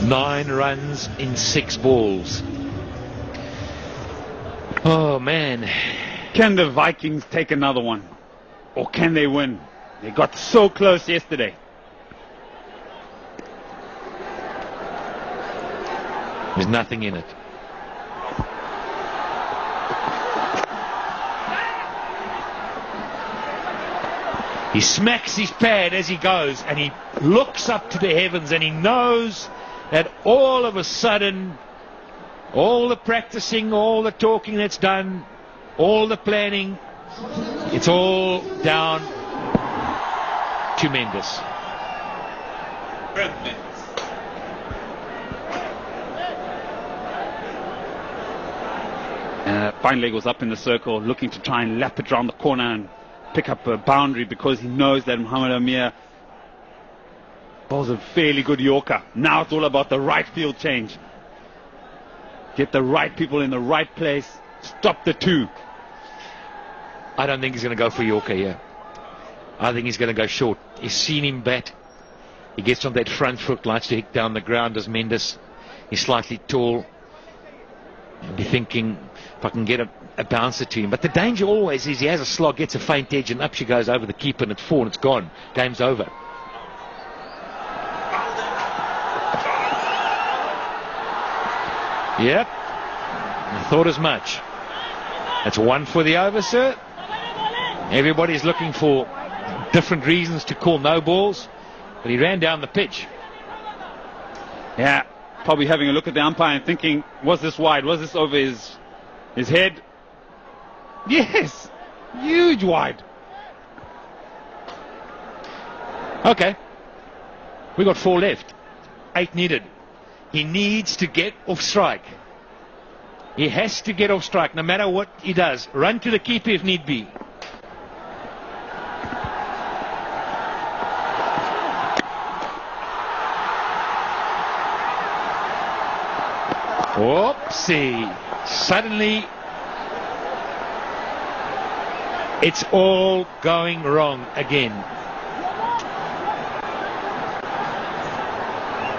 Nine runs in 6 balls. Oh man. Can the Vikings take another one? Or can they win? They got so close yesterday. There's nothing in it. He smacks his pad as he goes, and he looks up to the heavens, and he knows that all of a sudden, all the practicing, all the talking that's done, all the planning, it's all down to Mendes. Fine leg was up in the circle, looking to try and lap it around the corner and pick up a boundary, because he knows that Muhammad Amir bowls a fairly good Yorker. Now it's all about the right field change. Get the right people in the right place. Stop the two. I don't think he's going to go for Yorker here. I think he's going to go short. He's seen him bat. He gets on that front foot, likes to hit down the ground as Mendes. He's slightly tall. He'll be thinking, if I can get a bouncer to him. But the danger always is he has a slog, gets a faint edge, and up she goes over the keeper, and it's 4 and it's gone. Game's over. Yep. I thought as much. That's 1 for the over, sir. Everybody's looking for different reasons to call no balls, but he ran down the pitch. Yeah, probably having a look at the umpire and thinking, was this wide? Was this over his head? Yes, huge wide. Okay, we got 4 left. 8 needed. He needs to get off strike. He has to get off strike no matter what he does. Run to the keeper if need be. Whoopsie. Suddenly it's all going wrong again.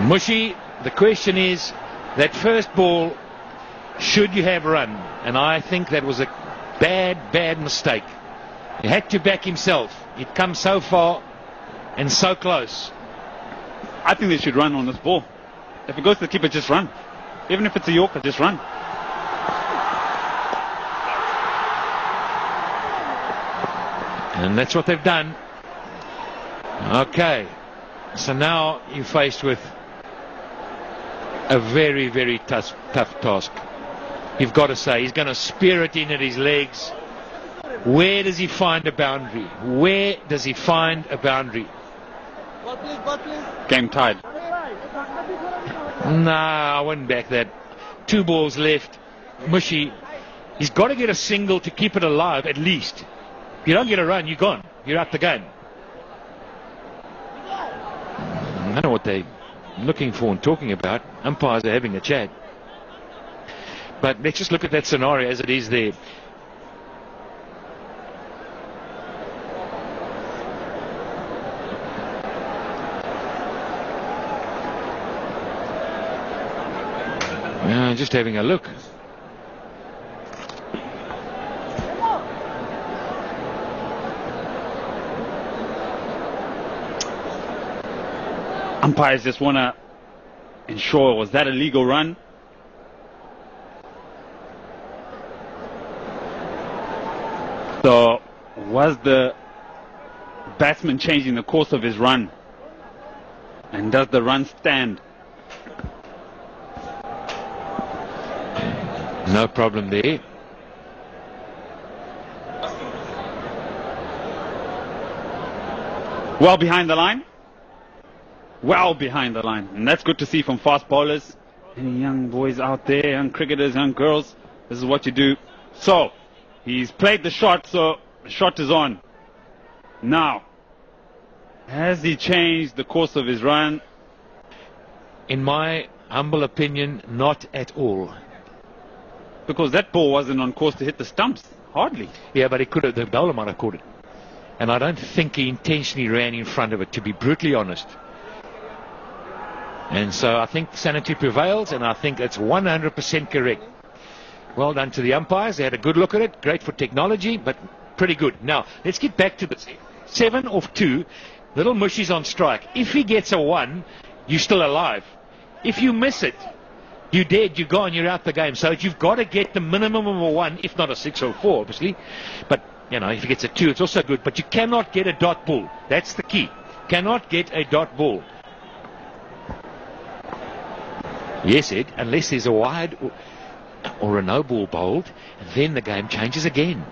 Mushy, the question is, that first ball, should you have run? And I think that was a bad mistake. He had to back himself. He'd come so far and so close. I think they should run on this ball. If it goes to the keeper, just run. Even if it's a Yorker, just run. And that's what they've done. Okay. So now you're faced with a very tough task. You've got to say, he's going to spear it in at his legs. Where does he find a boundary? Where does he find a boundary? Game tied. Nah, I wouldn't back that. 2 balls left. Mushy, he's got to get a single to keep it alive at least. If you don't get a run, you're gone. You're out the game. I don't know what they're looking for and talking about. Umpires are having a chat. But let's just look at that scenario as it is there. Just having a look. Umpires just want to ensure, was that a legal run? So, was the batsman changing the course of his run? And does the run stand? No problem there. Well behind the line. Well behind the line. And that's good to see from fast bowlers. Any young boys out there, young cricketers, young girls, this is what you do. So, he's played the shot, so the shot is on. Now, has he changed the course of his run? In my humble opinion, not at all. Because that ball wasn't on course to hit the stumps. Hardly. Yeah, but he could have, the bowler might have caught it. And I don't think he intentionally ran in front of it, to be brutally honest. And so I think sanity prevails, and I think it's 100% correct. Well done to the umpires. They had a good look at it. Great for technology, but pretty good. Now, let's get back to this. 7 of 2. Little Mushy's on strike. If he gets a 1, you're still alive. If you miss it, you're dead, you're gone, you're out the game. So you've got to get the minimum of a 1, if not a 6 or 4, obviously. But, you know, if he gets a 2, it's also good. But you cannot get a dot ball. That's the key. Cannot get a dot ball. Yes, Ed, unless there's a wide or a no ball bowled, then the game changes again.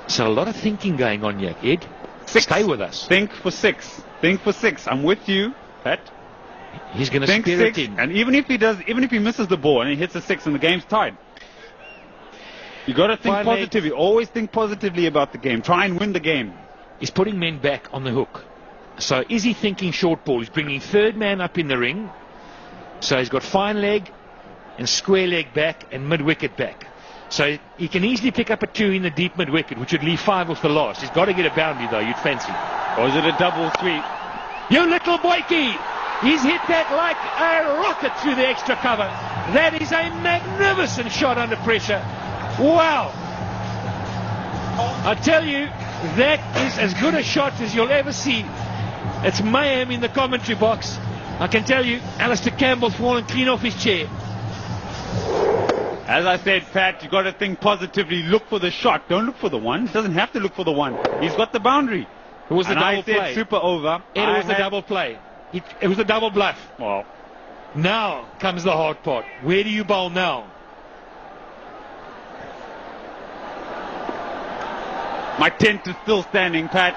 So a lot of thinking going on here, Ed. 6. Stay with us. Think for 6. Think for 6. I'm with you, Pat. He's going to Think spirit 6. in. And even if he misses the ball and he hits a 6 and the game's tied, you got to think Fine positively. Always think positively about the game. Try and win the game. He's putting men back on the hook. So is he thinking short ball? He's bringing third man up in the ring. So he's got fine leg and square leg back and mid wicket back. So he can easily pick up a 2 in the deep mid wicket, which would leave 5 off the last. He's got to get a boundary though, you'd fancy. Or is it a double sweep? You little boykie! He's hit that like a rocket through the extra cover. That is a magnificent shot under pressure. Wow! I tell you, that is as good a shot as you'll ever see. It's mayhem in the commentary box. I can tell you, Alistair Campbell's fallen clean off his chair. As I said, Pat, you got to think positively. Look for the shot. Don't look for the 1. He doesn't have to look for the 1. He's got the boundary. It was the and double I said play. super over. It was the double play. It was the double bluff. Well, now comes the hard part. Where do you bowl now? my tent is still standing, Pat.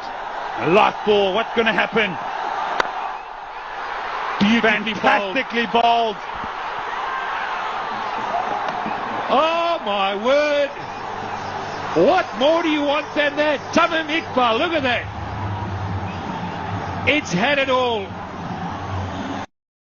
Last ball. What's going to happen? Fantastically bowled. Oh my word! What more do you want than that? Tamim Iqbal, look at that! It's had it all.